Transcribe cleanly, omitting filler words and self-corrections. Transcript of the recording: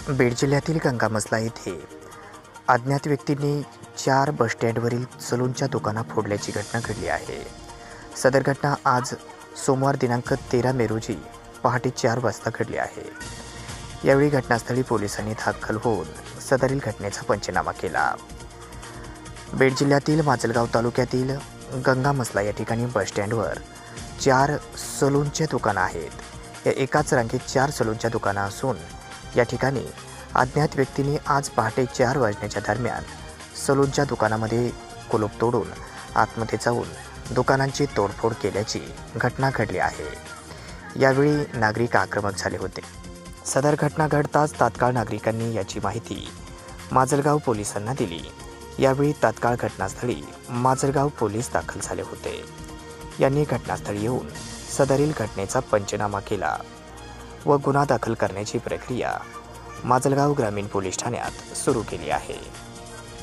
बीड जिल्ह्यातील गंगामसला येथे अज्ञात व्यक्तींनी 4 बसस्टँडवरील सलूनच्या दुकानं फोडल्याची घटना घडली आहे. सदर घटना आज सोमवार दिनांक 13 मे रोजी पहाटे 4 वाजता घडली आहे. यावेळी घटनास्थळी पोलिसांनी दाखल होऊन सदरील घटनेचा पंचनामा केला. बीड जिल्ह्यातील माजलगाव तालुक्यातील गंगामसला या ठिकाणी बसस्टँडवर 4 सलूनचे दुकानं आहेत. या एकाच रांगेत 4 सलूनच्या दुकानं असून या ठिकाणी अज्ञात व्यक्तींनी आज पहाटे 4 वाजण्याच्या दरम्यान सलूनच्या दुकानामध्ये कुलूप तोडून आतमध्ये जाऊन दुकानांची तोडफोड केल्याची घटना घडली आहे. यावेळी नागरिक आक्रमक झाले होते. सदर घटना घडताच तात्काळ नागरिकांनी याची माहिती माजलगाव पोलिसांना दिली. यावेळी तात्काळ घटनास्थळी माजलगाव पोलीस दाखल झाले होते. यांनी घटनास्थळी येऊन सदरील घटनेचा पंचनामा केला व गुन्हा दाखल करण्याची प्रक्रिया माजलगाव ग्रामीण पोलीस ठाण्यात सुरू केली आहे.